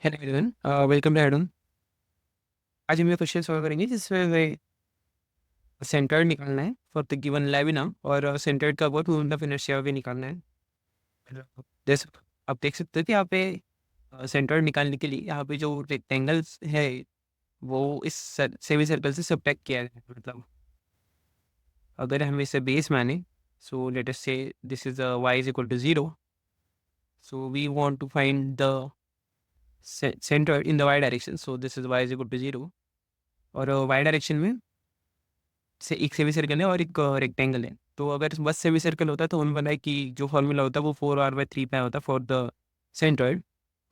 Hello everyone, welcome to Hayden. आज हम ये क्वेश्चन सॉल्व करेंगे जिसमें हमें सेंटर्ड निकालना है फॉर द गिवन लेविना और सेंटर्ड का वर्क मोमेंट ऑफ इनर्शिया भी निकालना है। जैसे आप देख सकते हो कि यहाँ पे सेंटर्ड निकालने के लिए यहाँ पे जो रेक्टेंगल्स है वो इस सेमी सर्कल से सबट्रैक्ट किया है। मतलब अगर हम इसे बेस माने, सो let us say this is y is equal to 0, so we want to find the centre in the y direction, so this is y is equal to 0। और y direction में से एक सेमी सर्कल है और एक rectangle है। तो अगर बस सेमी सर्कल होता है तो हमें पता है कि जो फॉर्मूला होता है वो 4r/3 होता है फॉर द सेंट्रॉइड।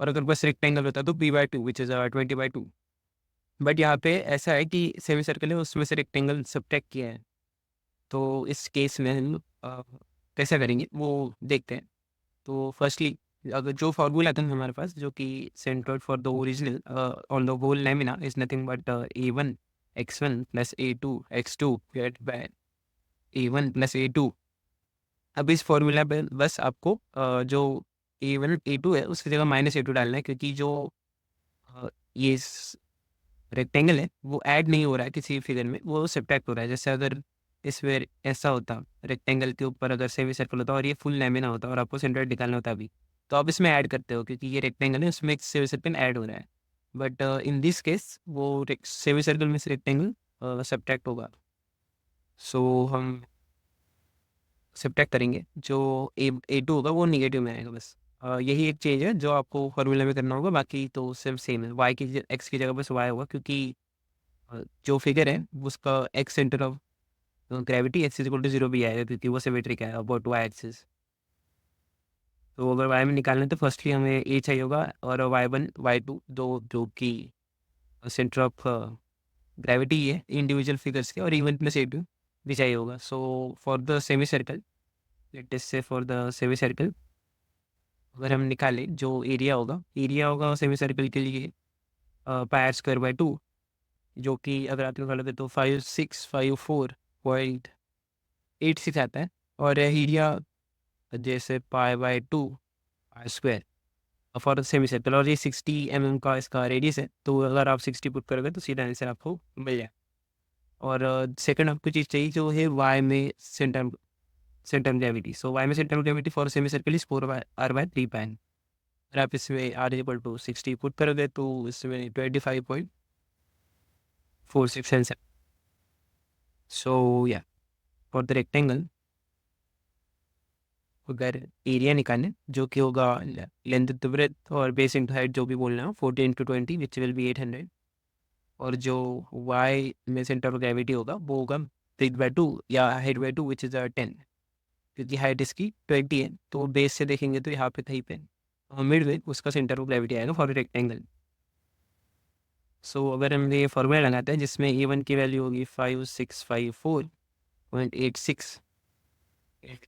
और अगर बस रेक्टेंगल होता है तो p/2 विच इज़ 20/2। बट यहाँ पे ऐसा है कि सेमी सर्कल है, उसमें से रेक्टेंगल सब्ट्रैक्ट किया है। तो इस केस में हम कैसा करेंगे वो देखते हैं। तो फर्स्टली अगर जो फार्मूला था हमारे पास, जो कि centroid for the original on the whole lamina is nothing but a1 x1 plus a2 x2 divided by a1 + a2। अब इस फॉर्मूला पे बस आपको जो a1 a2 है उसकी जगह -a2 डालना है, क्योंकि जो ये रेक्टेंगल है वो ऐड नहीं हो रहा है किसी फिगर में, वो सब्ट्रैक्ट हो रहा है। जैसे अगर इसमें ऐसा होता, रेक्टेंगल के ऊपर अगर सेमी सर्कल होता और ये फुल लेमिना होता और आपको सेंटर निकालना होता अभी, तो आप इसमें ऐड करते हो क्योंकि ये रेक्टेंगल है, उसमें एक सेमी सर्कल ऐड हो रहा है। बट इन दिस केस वो सेमी सर्कल में से रेक्टेंगल सब्ट्रैक्ट होगा। सो हम सब्ट्रैक्ट करेंगे, जो a2 होगा वो निगेटिव में आएगा बस। यही एक चेंज है जो आपको फॉर्मूला में करना होगा, बाकी तो सिर्फ सेम है। y की x की जगह बस y होगा, क्योंकि जो फिगर है उसका x centre of gravity x is equal to 0 भी आएगा, क्योंकि वो सिमेट्रिक है अबाउट y एक्सिस। तो अगर y में निकालना है तो फर्स्टली हमें a चाहिए होगा, और y1 y2 दो जो कि सेंटर ऑफ ग्रेविटी है इंडिविजुअल फिगर्स के, और a1 + a2 भी चाहिए होगा। So for the semi circle, late us से फॉर द सेमी सर्कल अगर हम निकालें जो एरिया होगा सेमी सर्कल के लिए πr² 2, जो कि अगर आप निकालोगे तो 5654.86 आता है। और एरिया जैसे π/2 r² फॉर सेमी सर्कल, और ये 60 mm का इसका रेडियस है, तो अगर आप 60 पुट करोगे तो सीधा आंसर आपको मिल जाए। और सेकंड आपको चीज़ चाहिए जो है वाई में सेंटर सेंटर ग्रेविटी। सो वाई में centre gravity for semi circle is 4r/3 अगर आप इसमें r इक्वल टू 60 पुट करोगे तो इसमें 25.46 आंसर। सो या फॉर द रेक्टेंगल अगर एरिया निकालने जो कि होगा लेंथ इंटू ब्रेथ और बेस इंटू हाइट, जो भी बोलना हो 40 × 20 विच विल बी 800। और जो y में सेंटर ऑफ ग्रेविटी होगा वो होगा ब्रेथ/2 या हाइट/2 विच इज़ 10, क्योंकि हाइट इसकी 20 है। तो बेस से देखेंगे तो यहाँ पे कहीं पे मिड में उसका सेंटर ऑफ ग्रेविटी आएगा फॉर रेक्टेंगल। सो अगर हम ये फॉर्मूला लगाते हैं जिसमें a1 की वैल्यू होगी 5654.86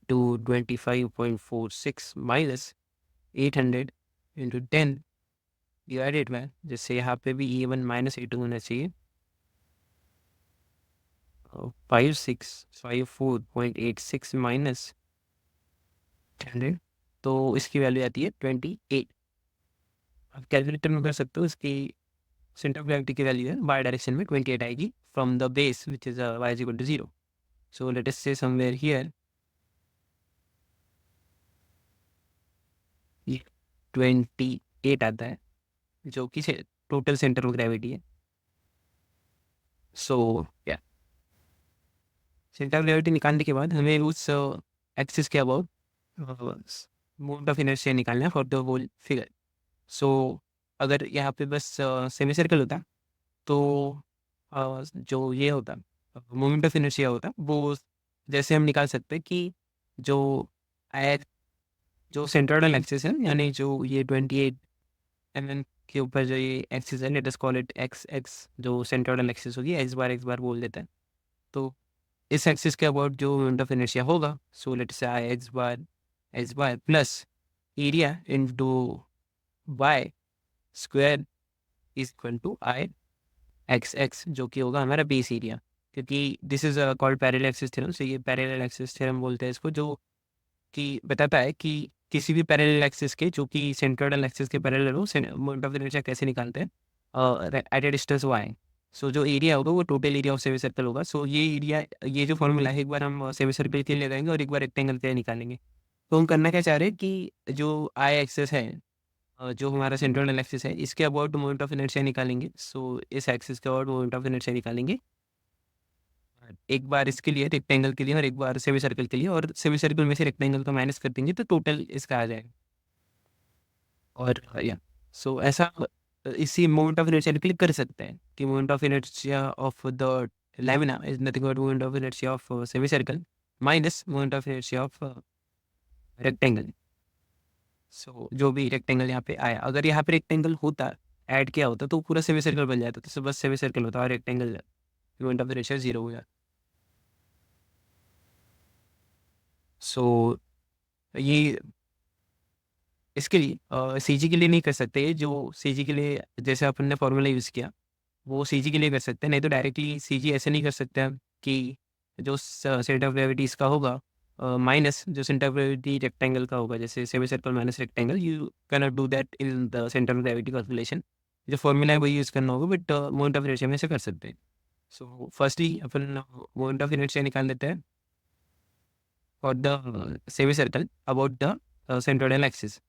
to 25.46 minus 800 into 10 divided by, जिससे यहाँ पे भी a1 -a2 होना चाहिए। 5654.86 माइनस 100, तो इसकी वैल्यू आती है 28। आप कैलकुलेटर में कर सकते हो, इसकी सेंटर ऑफ ग्रेविटी की वैल्यू है y डायरेक्शन में 28 आएगी from the base which is y is equal to 0। So let us say somewhere here ये 28 आता है, जो कि टोटल सेंटर ऑफ ग्रेविटी है। सो या सेंटर ऑफ ग्रेविटी निकालने के बाद हमें उस एक्सिस के अबाउट मोमेंट ऑफ इनर्शिया निकालना है फॉर द होल फिगर। सो अगर यहाँ पे बस सेमी सर्कल होता तो जो ये होता मोमेंट ऑफ इनर्शिया होता वो जैसे हम निकाल सकते हैं कि जो जो सेंट्रोइडल एक्सिस है, यानी जो ये 28 mm के ऊपर जो ये एक्सिस है, let us call it x x, जो सेंट्रोइडल एक्सिस होगी x बार बोल देते हैं। तो इस एक्सिस के अबाउट जो मोमेंट ऑफ इनर्शिया होगा, so let say I x bar plus area into y square is equal to I x x, जो कि होगा हमारा बेस एरिया, क्योंकि this is called parallel axis theorem. So ये parallel axis theorem बोलते हैं इसको, जो कि बताता है कि किसी भी पैरेलल एक्सिस के जो कि सेंट्रोइडल एक्सिस के पैरेलल हो मोमेंट ऑफ इनर्शिया कैसे निकालते हैं एट ए डिस्टेंस वाई। सो जो एरिया होगा वो total area of semi circle होगा। सो ये एरिया, ये जो फॉर्मूला है, एक बार हम सेमी सर्कल के लिए लगाएंगे और एक बार रेक्टेंगल के लिए निकालेंगे। तो हम करना क्या चाह रहे हैं कि जो आई एक्सिस है, जो हमारा सेंट्रोइडल एक्सिस है, इसके अबाउट मोमेंट ऑफ इनर्शिया निकालेंगे। सो इस एक्सिस के अबाउट मोमेंट ऑफ इनर्शिया निकालेंगे, एक बार इसके लिए रेक्टेंगल के लिए और एक बार सेमी सर्कल के लिए, और सेमी सर्कल में से रेक्टेंगल को माइनस कर देंगे तो टोटल इसका आ जाएगा। और या सो ऐसा इसी मोमेंट ऑफ इनर्शिया के लिए कर सकते हैं कि moment of inertia of the lamina is nothing but moment of inertia of semi circle minus moment of inertia of rectangle. So जो भी रेक्टेंगल यहाँ पे आया, अगर यहाँ पे रेक्टेंगल होता, ऐड किया होता, तो पूरा सेमी सर्कल बन जाता। तो बस सेमी सर्कल होता और रेक्टेंगल मोमेंट ऑफ इनर्शिया 0 हो जाता। सो ये इसके लिए सी जी के लिए नहीं कर सकते। जो सी जी के लिए जैसे अपन ने फॉर्मूला यूज़ किया वो सी जी के लिए कर सकते हैं, नहीं तो डायरेक्टली सी जी ऐसे नहीं कर सकते हम कि जो सेंटर ऑफ ग्रेविटी इसका होगा माइनस जो सेंटर ऑफ ग्रेविटी रेक्टेंगल का होगा, जैसे semi circle minus rectangle, you can not do that in the centre of gravity calculation. जो फॉर्मूला है वही यूज़ करना होगा, बट मोमेंट ऑफ इनर्शिया में से कर सकते हैं। So firstly upon moment of inertia निकाल लेते हैं for the semi circle about the centroidal axis.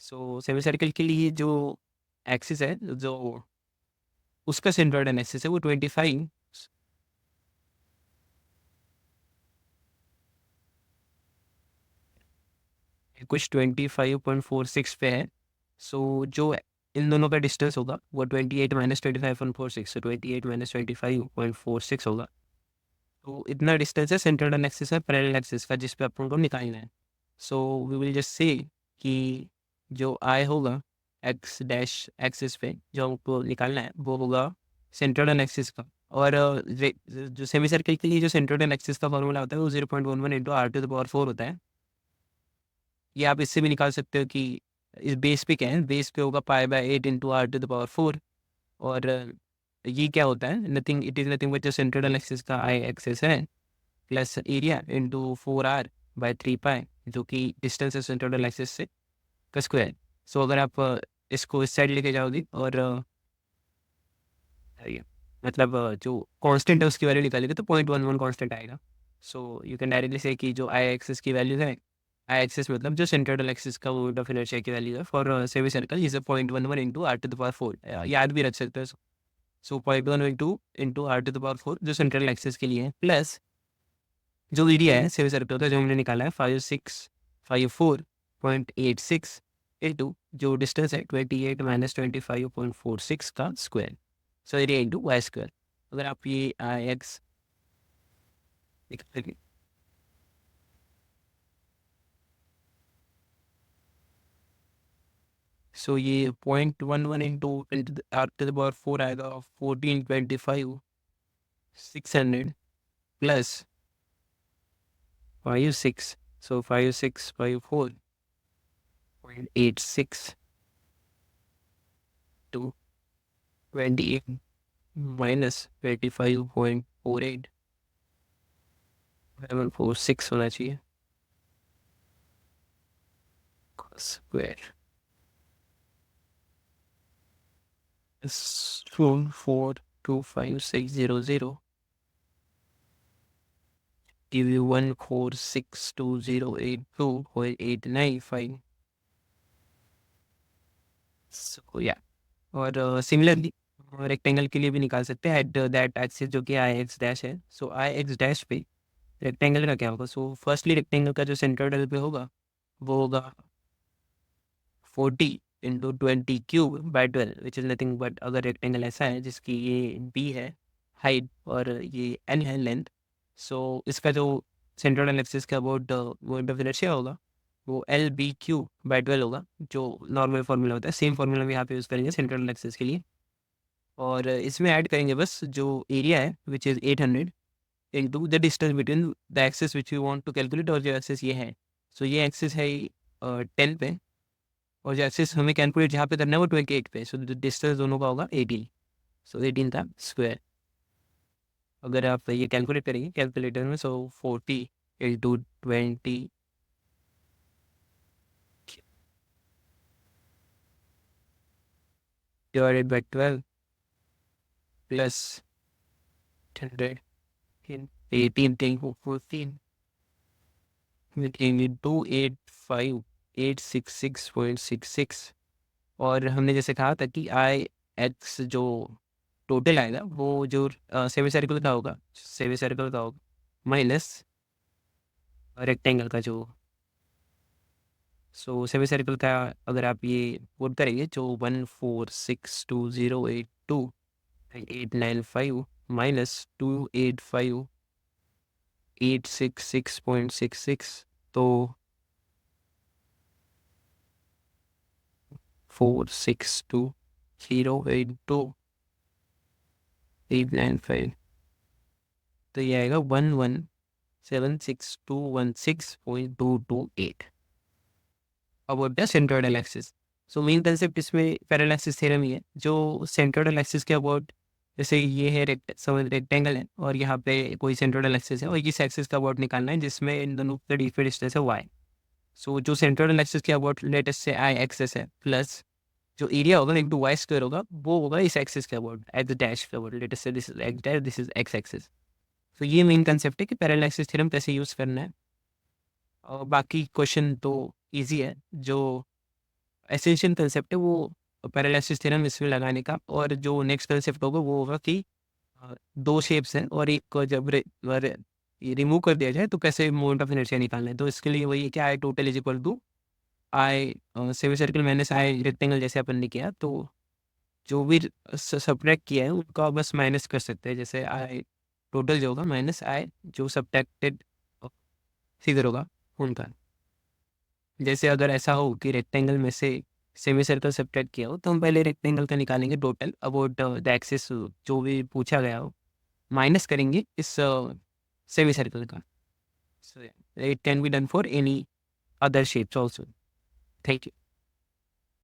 So semi circle के लिए जो एक्सिस है, जो उसका सेंट्रोइडल एक्सिस है, वो 25 कुछ 25.46 पे है। सो जो इन दोनों का डिस्टेंस होगा वो 28 माइनस 25.46, सो 28 माइनस 25.46 होगा। तो इतना डिस्टेंस है सेंट्रोइडल एक्सिस है पैरेलल एक्सिस का, जिस पे अपन को निकालना है। So we will just say कि जो आई होगा एक्स डैश एक्सिस पे जो हमको निकालना है वो होगा सेंट्रोइडल एक्सिस का। और जो सेमी सर्कल के लिए जो सेंट्रोइडल एक्सिस का फॉर्मूला होता है वो 0.11 into r to the power 4 होता है। ये आप इससे भी निकाल सकते हो कि इस बेस पे क्या है, बेस पे होगा pi by 8 into r to the power 4। और ये क्या होता है, nothing, it is nothing but जो सेंट्रोइडल एक्सिस का आई एक्सिस है plus area into 4r by 3 pi, जो कि डिस्टेंस है सेंट्रोइडल एक्सिस से का स्क्वायर। सो अगर आप इसको इस साइड लेके जाओगे और ये मतलब जो कांस्टेंट है उसकी वैल्यू निकालेंगे तो 0.11 कांस्टेंट आएगा। सो यू कैन डायरेक्टली से कि जो आई एक्सिस की वैल्यू है, आई एक्सिस मतलब जो सेंट्रोइडल एक्सिस का मोमेंट ऑफ इनर्शिया की वैल्यू है for semi circle is 0.11 into r to the power 4। याद भी रख सकते हो। So 0.11 into r to the power 4 जो सेंट्रल एक्सिस के लिए है, प्लस जो एरिया है सेमी सर्कल का जो हमने निकाला है 5654.86 इंटू जो डिस्टेंस है 28 माइनस 25.46 का square. So area into y square. अगर आप ये आई एक्स निकालेंगे सो ये 0.11 into r to the power 4 आएगा 1425 600 प्लस 56, सो 5654.86 टू 28 माइनस 25.48 746 होना चाहिए स्क्वायर। 4425600 give you 1462082.895। सो या और सिमिलरली रेक्टेंगल के लिए भी निकाल सकते हैं एट दैट एक्सिस जो कि आई एक्स डैश है। सो आई एक्स डैश पे रेक्टेंगल का क्या होगा, सो फर्स्टली रेक्टेंगल का जो सेंट्रोइडल पे होगा वो होगा 40 into 20 cube by 12 which is nothing but, अगर रेक्टेंगल ऐसा है जिसकी ये बी है हाइट और ये एन है लेंथ, सो इसका जो सेंट्रोइडल एक्सिस का अबाउट मोमेंट ऑफ इनर्शिया होगा वो एल बी क्यूब बाय 12 होगा, जो नॉर्मल फार्मूला होता है। सेम फार्मूला भी यहाँ पे यूज़ करेंगे सेंट्रोइडल एक्सिस के लिए, और इसमें ऐड करेंगे बस जो एरिया है which is 800 into the distance between the axis which you want to calculate, और जो एक्सिस ये है, सो ये एक्सिस है 10 पे, और जो एक्सिस हमें कैलकुलेट जहाँ पे करना है वो 28 पे। सो डिस्टेंस दोनों का होगा 18, सो 18 का स्क्वायर। अगर आप ये कैलकुलेट करेंगे कैलकुलेटर में, सो 40 into 20 divided by 12 plus 100 in 18 into 14 निकलेंगे 285,866.66। और हमने जैसे कहा था कि आई एक्स जो टोटल आएगा वो जो सेमी सर्कल का होगा माइनस रेक्टेंगल का जो सेमी सर्कल का अगर आप ये पुट करेंगे जो 1462082.895 माइनस 285,866.66 तो 462,082.895 तो ये आएगा 1176216.228 about the centroidal axis. So main concept इसमें पैरेलल एक्सिस थ्योरम ही है जो सेंट्रोइडल एक्सिस के अबाउट, जैसे ये है रेक्टेंगल है और यहाँ पे कोई सेंट्रोइडल एक्सिस है और इस एक्सिस का अबाउट निकालना है जिसमें इन दोनों का डिफरेंट डिस्टेंस है वाई। सो जो सेंट्रोइडल एक्सिस के अबाउट लेटेस्ट से आई एक्सिस है प्लस जो एरिया होगा इंटू वाई स्क्वायर होगा वो होगा इस एक्सिस के अबाउट एट द डैश के अबाउट, लेटेस्ट से this is x dash, this is x axis. तो ये मेन कंसेप्ट है कि पैरेलल एक्सिस थ्योरम कैसे यूज़ करना है। और बाकी क्वेश्चन तो इजी है, जो एसेंशियल कंसेप्ट है वो पैरेलल एक्सिस थ्योरम इसमें लगाने का, और जो नेक्स्ट कंसेप्ट होगा वो होगा कि दो शेप्स हैं और एक को जब रिमूव कर दिया जाए तो कैसे मोमेंट ऑफ इनर्शिया निकालना है। तो इसके लिए वही है कि I total is equal to I semi circle minus I rectangle जैसे अपन ने किया, तो जो भी सब्ट्रैक्ट किया है उनका बस माइनस कर सकते हैं। जैसे आई टोटल जो होगा माइनस आई जो सब्ट्रैक्टेड फिगर होगा उनका। जैसे अगर ऐसा हो कि रेक्टेंगल में से सेमी सर्कल सब्ट्रैक्ट किया हो तो हम पहले रेक्टेंगल का निकालेंगे टोटल अबाउट द एक्सिस जो भी पूछा गया हो, माइनस करेंगे इस सेमी सर्कल का। It can be done for any other shapes also. Thank you.